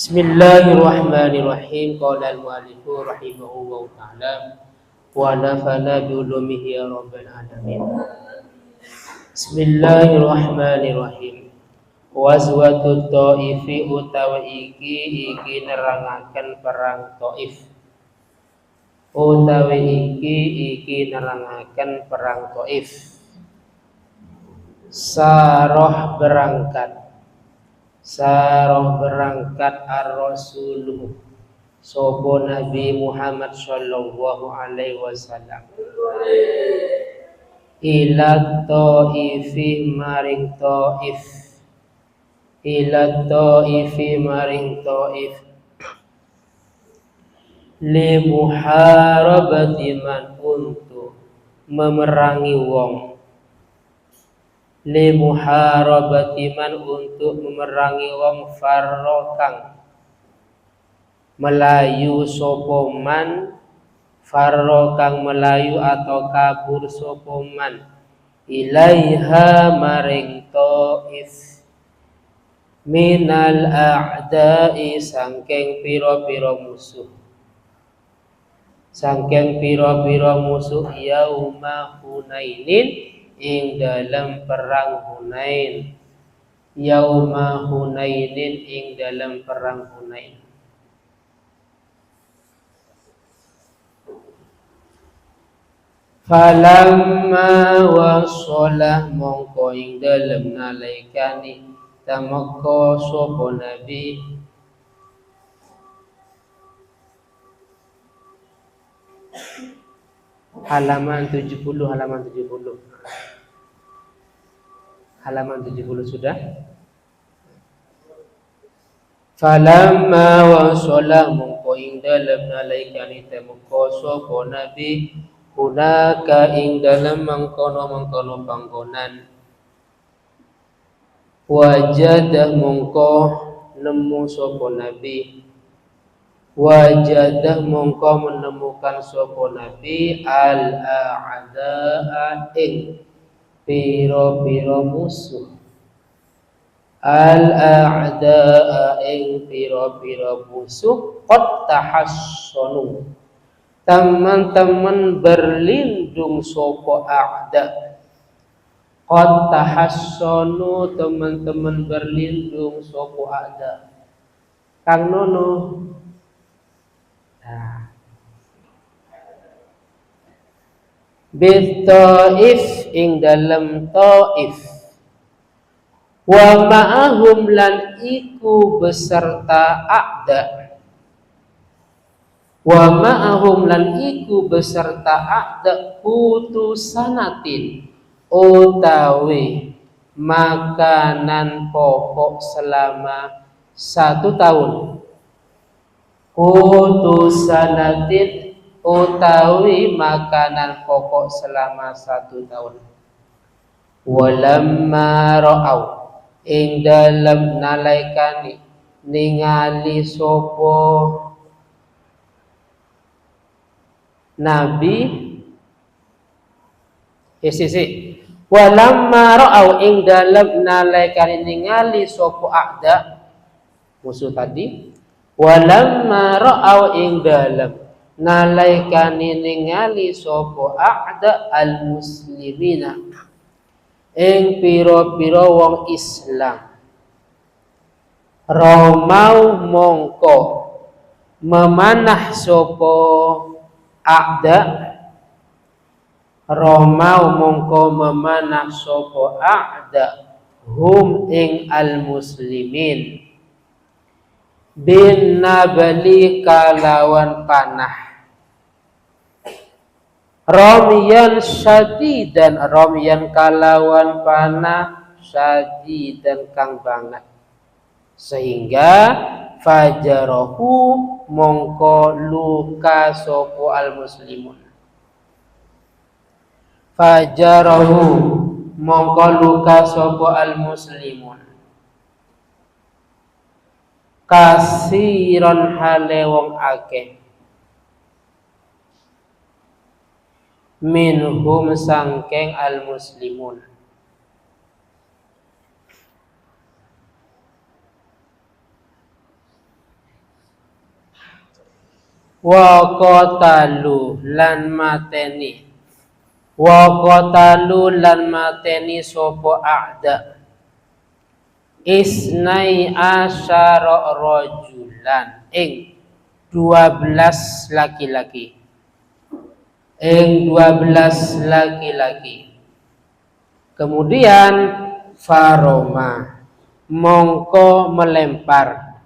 Bismillahirrahmanirrahim. Qala al-mu'allifu rahimahullahu ta'ala wa nafa'ana bi ulumihi ya rabbal alamin. Bismillahirrahmanirrahim. Wazwatu Thaifi utawi iki nerangaken perang Thaif. Utawi iki nerangaken perang Thaif. Saroh berangkat ar-rasuluh sopo Nabi Muhammad sallallahu alaihi wasallam ila Thaifi maring Thaif li muharabati man untuk memerangi wong untuk memerangi wong farrokang melayu sopoman farrokang melayu atau kabur sopoman ilaiha maring Thaif minal a'da'i sangking piro-piro musuh yauma Hunainin ing dalam perang Hunain yauma Hunainin ing dalam perang Hunain. Falamma wasolah mongko ing dalam nalaikani tamaka sapa Nabi halaman 70 sudah. Falamma wasala mongko ing dalem nalaikani temeka sapa Nabi hunaka ing dalem mangkono panggonan wajadah mongko nemu sapa Nabi mongko menemukan sapa Nabi al-a'da'a ing piro-piro musuh al-a'da'a ing piro-piro musuh qad tahassanu teman-teman berlindung sopo a'da qad tahassanu teman-teman berlindung sopo a'da Kang Nono. Nah, Taif ing dalam Taif wa ma'ahum lan iku beserta a'da putusanatin utawi makanan pokok selama 1 tahun putusanatin utawi makanan pokok selama 1 tahun. Walamma ra'au ing dalem nalaikani ningali sopo Nabi walamma ra'au ing dalem nalaikani ningali sopo a'da musuh tadi walamma ra'au ing dalem nalaikani ningali sapa a'da al-muslimina ing pira-pira wong Islam romau mongko memanah sapa a'da hum ing al-muslimin bin nabali kalawan panah Romyan syadidan romyan kalawan panah syadidan kang banget sehingga fajarahu mongko luka sopo al-muslimun kasiron hale wong akeh minhum sangkeng al-muslimun wa qatalu lan mateni, wa qatalu lan mateni sapa a'da isnai asyara rajulan ing 12 laki-laki, ing 12 laki-laki. Kemudian faroma mongko melempar,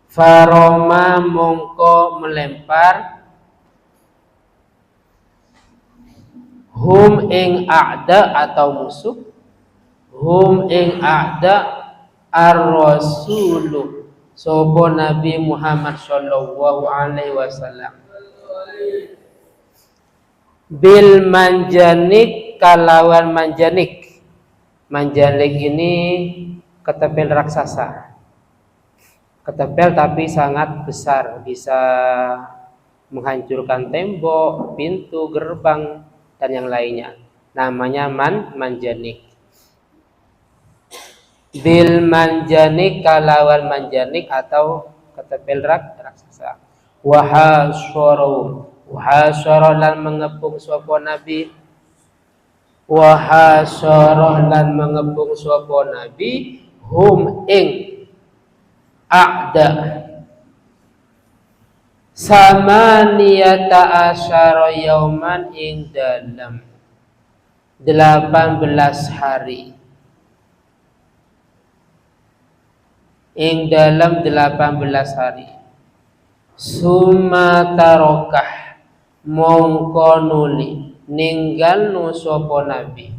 faroma mongko melempar hum ing a'da atau musuh, hum ing a'da ar-rasulu sapa Nabi Muhammad sallallahu alaihi wasallam bil manjanik kalawan manjanik. Manjanik ini ketepel raksasa, ketepel tapi sangat besar, bisa menghancurkan tembok, pintu, gerbang dan yang lainnya. Namanya manjanik. Bil manjanik kalawan manjanik atau ketepel raksasa. Wahasara lan mengepung sapa Nabi, wahasara lan mengepung sapa Nabi hum ing a'da samaniyata asyara yauman ing dalam 18 hari, ing dalam 18 hari. Sumatarokah mongko nuli ninggalno sapa Nabi,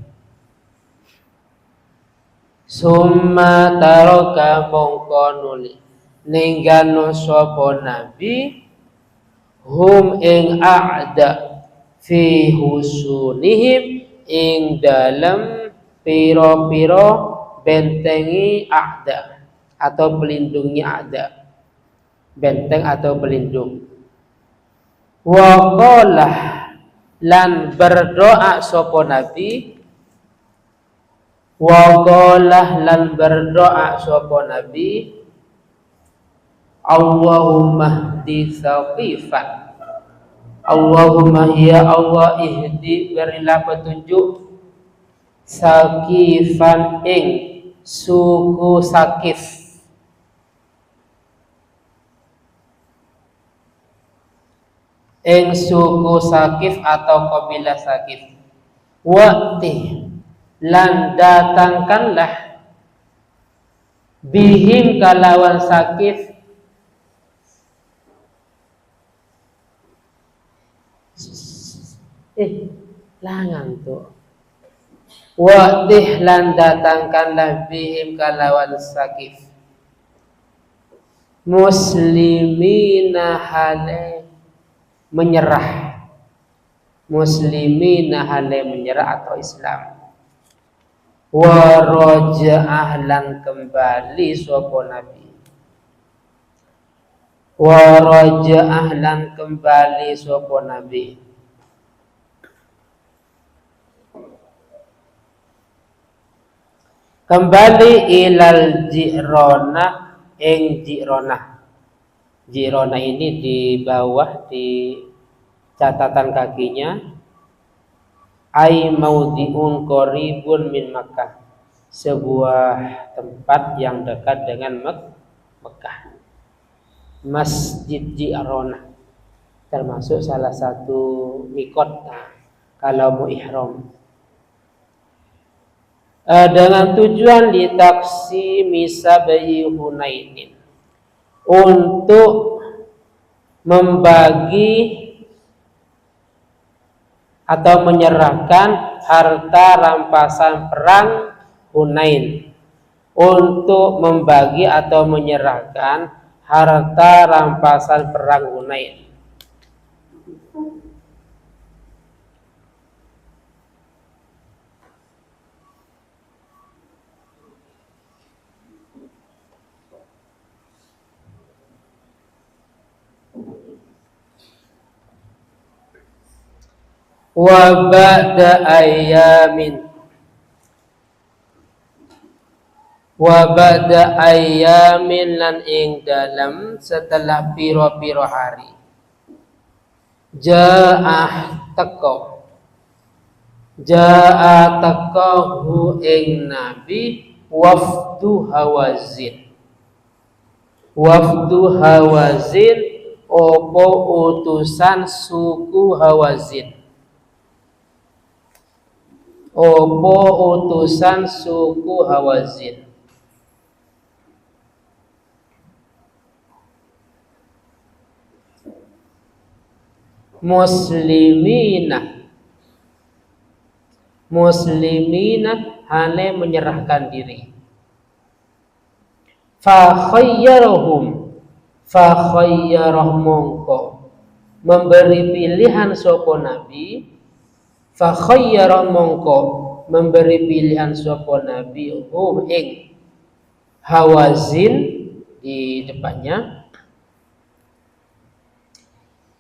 sumatarokah mongko nuli ninggalno sapa Nabi hum ing a'da fi husunihim ing dalam piro-piro bentengi a'da atau pelindungi a'da, benteng atau pelindung. Wa qalah lan berdoa sapa Nabi, wa qalah lan berdoa sapa Nabi Allahumma hdi Saqifan, Allahumma ya Allah ihdi berilah petunjuk Saqifan ing suku Saqif, ing suku Saqif atau kabilah Saqif. Waqti lan datangkanlah bihim kalawan Saqif langan tuh. Waqti lan datangkanlah bihim kalawan Saqif muslimina hale menyerah, muslimina hale menyerah atau Islam. Wa raja'ah lan kembali sapa Nabi, wa raja'ah lan kembali sapa Nabi kembali ilal Ji'ronah ing Ji'ronah. Ji'ronah ini di bawah di catatan kakinya ai maudhi'un qaribun min Makkah, sebuah tempat yang dekat dengan Mekah. Masjid Ji'ronah termasuk salah satu mikot kalau mau ihram. Dengan tujuan litaksi misabai Hunainin, untuk membagi atau menyerahkan harta rampasan perang Hunain, untuk membagi atau menyerahkan harta rampasan perang Hunain. Wa ba'da ayamin, Wa ba'da ayyamin lan ing dalam setelah piro-piro hari. Ja'ah teko. Ja'ah teko hu ing nabi wafdu Hawazin. Wafdu Hawazin opo utusan suku Hawazin. Opo utusan suku Hawazin. Muslimina hane menyerahkan diri. Fa khayyarah mongko memberi pilihan sapa nabi. Fa khayyarah mongko memberi pilihan sapa nabi ing Hawazin di depannya.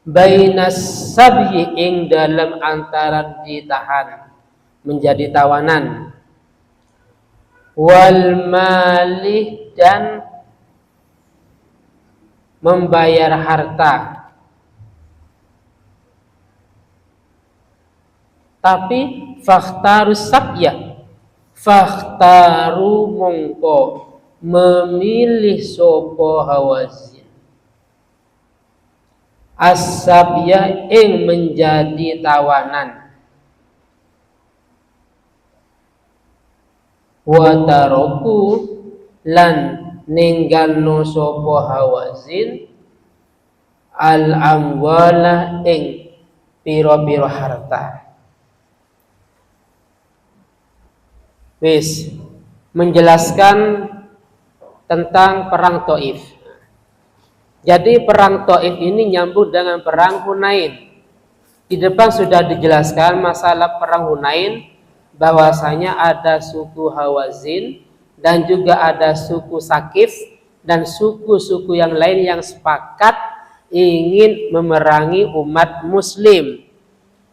Bainas sabyi ing dalam antara ditahan menjadi tawanan, wal malih dan membayar harta. Tapi fakhtarus sabya, fakhtaru mongko memilih sopo Hawazin as-sabya ing menjadi tawanan. Wa taroku lan ninggalno sopo Hawazin al amwala ing piro-piro harta. Wis menjelaskan tentang perang Taif. Jadi perang Taif ini nyambung dengan perang Hunain. Di depan sudah dijelaskan masalah perang Hunain, bahwasanya ada suku Hawazin dan juga ada suku Sakif dan suku-suku yang lain yang sepakat ingin memerangi umat muslim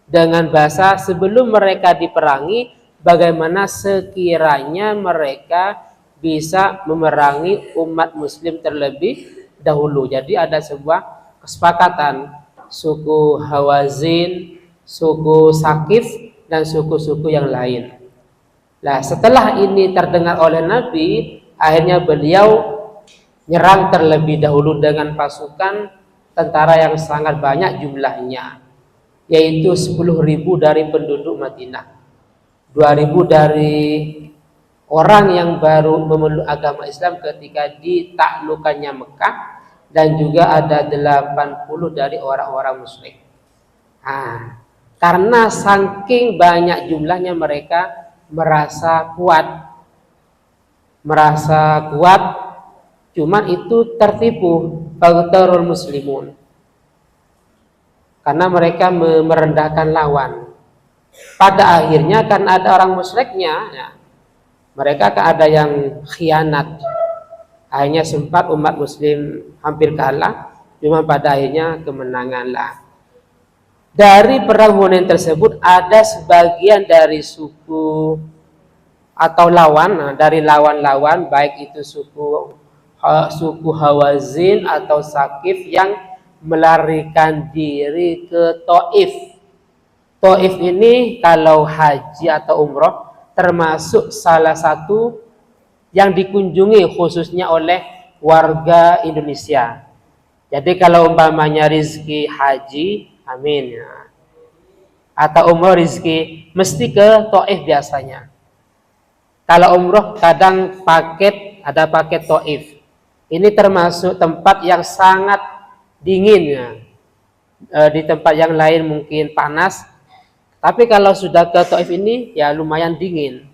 dengan bahasa sebelum mereka diperangi bagaimana sekiranya mereka bisa memerangi umat muslim terlebih dahulu. Jadi ada sebuah kesepakatan suku Hawazin, suku Sakif dan suku-suku yang lain. Nah, setelah ini terdengar oleh Nabi, akhirnya beliau nyerang terlebih dahulu dengan pasukan tentara yang sangat banyak jumlahnya, yaitu 10.000 dari penduduk Madinah, 2.000 dari orang yang baru memeluk agama Islam ketika ditaklukannya Mekah, dan juga ada 80 dari orang-orang musyrik. Karena saking banyak jumlahnya mereka merasa kuat, cuman itu tertipu faktorul muslimun, karena mereka merendahkan lawan. Pada akhirnya kan ada orang musyriknya, ya, mereka kan ada yang khianat. Akhirnya sempat umat muslim hampir kalah, cuma pada akhirnya kemenanganlah. Dari perang Hunain tersebut ada sebagian dari suku atau lawan, dari lawan-lawan baik itu suku Hawazin atau Sakif yang melarikan diri ke Taif. Taif ini kalau haji atau umroh termasuk salah satu yang dikunjungi khususnya oleh warga Indonesia. Jadi kalau umpamanya rizki haji, amin ya, atau umroh rizki mesti ke Taif biasanya. Kalau umroh kadang ada paket Taif. Ini termasuk tempat yang sangat dingin ya. Di tempat yang lain mungkin panas, tapi kalau sudah ke Taif ini ya lumayan dingin.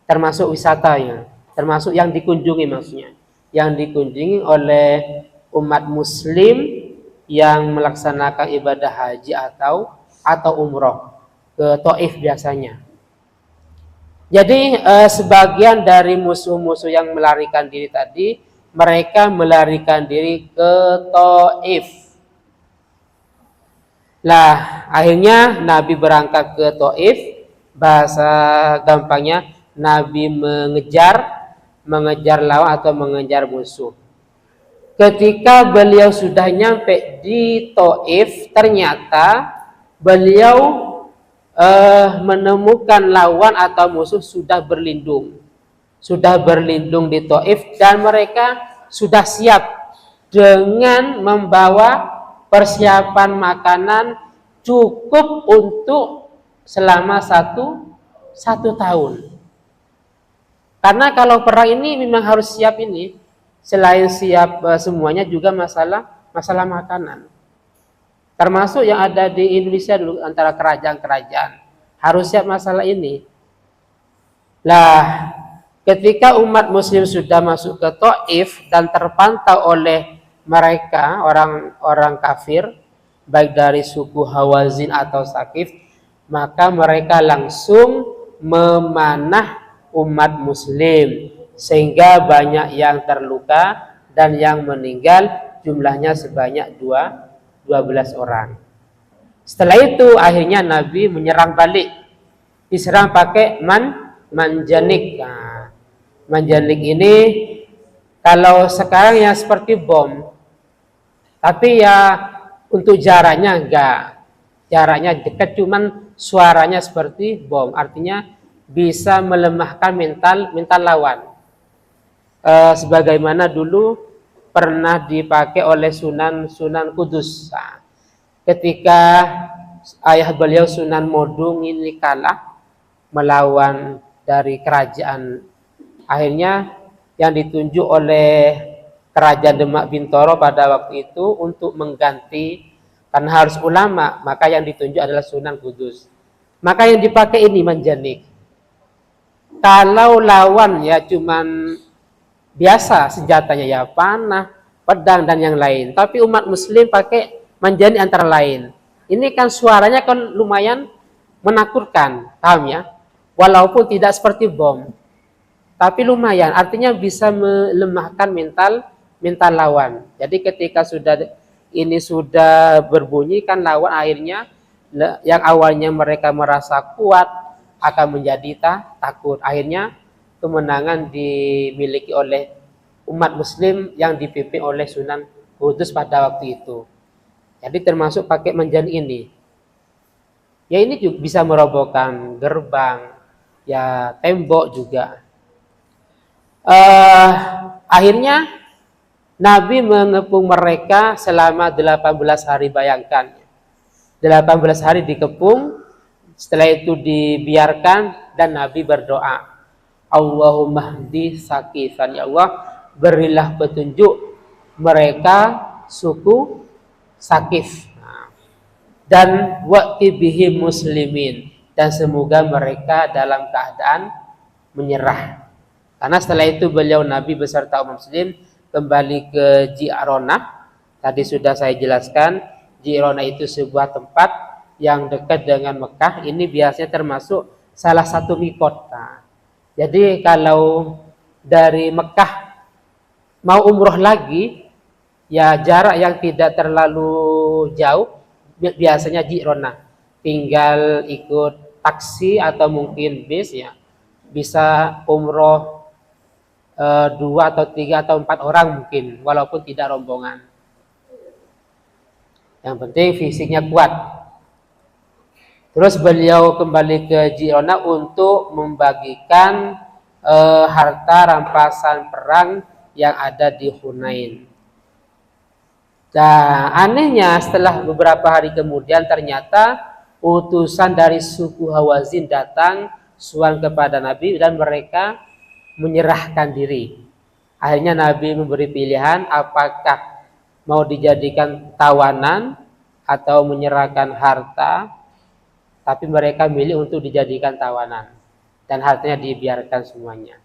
Termasuk wisatanya, termasuk yang dikunjungi maksudnya, yang dikunjungi oleh umat muslim yang melaksanakan ibadah haji atau umroh ke Taif biasanya. Jadi sebagian dari musuh-musuh yang melarikan diri tadi, mereka melarikan diri ke Taif. Lah, akhirnya Nabi berangkat ke Taif. Bahasa gampangnya, Nabi mengejar mengejar lawan atau mengejar musuh. Ketika beliau sudah nyampe di Taif, ternyata beliau menemukan lawan atau musuh sudah berlindung di Taif, dan mereka sudah siap dengan membawa persiapan makanan cukup untuk selama satu tahun. Karena kalau perang ini memang harus siap ini, selain siap semuanya juga masalah makanan. Termasuk yang ada di Indonesia dulu antara kerajaan-kerajaan harus siap masalah ini. Lah, ketika umat muslim sudah masuk ke Taif dan terpantau oleh mereka orang-orang kafir, baik dari suku Hawazin atau Saqif, maka mereka langsung memanah umat muslim sehingga banyak yang terluka dan yang meninggal jumlahnya sebanyak 12 orang. Setelah itu akhirnya Nabi menyerang balik, diserang pakai manjanik. Nah, manjanik ini kalau sekarang ya seperti bom, tapi ya untuk jaraknya enggak, jaraknya dekat, cuman suaranya seperti bom, artinya bisa melemahkan mental lawan. Sebagaimana dulu pernah dipakai oleh Sunan Kudus. Nah, ketika ayah beliau Sunan Modung ini kalah melawan dari kerajaan, akhirnya yang ditunjuk oleh Kerajaan Demak Bintoro pada waktu itu untuk mengganti, karena harus ulama, maka yang ditunjuk adalah Sunan Kudus. Maka yang dipakai ini manjanik. Kalau lawan ya cuman biasa senjatanya ya panah, pedang dan yang lain, tapi umat muslim pakai manjanik antara lain. Ini kan suaranya kan lumayan menakutkan, paham ya? Walaupun tidak seperti bom, tapi lumayan, artinya bisa melemahkan mental lawan. Jadi ketika ini sudah berbunyi kan lawan, akhirnya yang awalnya mereka merasa kuat akan menjadi takut. Akhirnya kemenangan dimiliki oleh umat muslim yang dipimpin oleh Sunan Kudus pada waktu itu. Jadi termasuk pakai manjanik ini. Ya ini juga bisa merobohkan gerbang, ya tembok juga. Akhirnya Nabi mengepung mereka selama 18 hari, bayangkan. 18 hari dikepung, setelah itu dibiarkan dan Nabi berdoa, Allahumma hdi Saqifan, ya Allah berilah petunjuk mereka suku Saqif, dan waqti bihim muslimin, dan semoga mereka dalam keadaan menyerah. Karena setelah itu beliau Nabi beserta umat muslim kembali ke Ji'ronah. Tadi sudah saya jelaskan, Ji'ronah itu sebuah tempat yang dekat dengan Mekah. Ini biasanya termasuk salah satu mikot. Nah, jadi kalau dari Mekah mau umroh lagi, ya jarak yang tidak terlalu jauh, biasanya Ji'ronah. Tinggal ikut taksi atau mungkin bis, ya bisa umroh 2 atau 3 atau 4 orang mungkin, walaupun tidak rombongan. Yang penting fisiknya kuat. Terus beliau kembali ke Ji'ronah untuk membagikan harta rampasan perang yang ada di Hunain. Dan anehnya setelah beberapa hari kemudian ternyata utusan dari suku Hawazin datang suan kepada Nabi dan mereka menyerahkan diri. Akhirnya Nabi memberi pilihan apakah mau dijadikan tawanan atau menyerahkan harta, tapi mereka milih untuk dijadikan tawanan dan hartanya dibiarkan semuanya.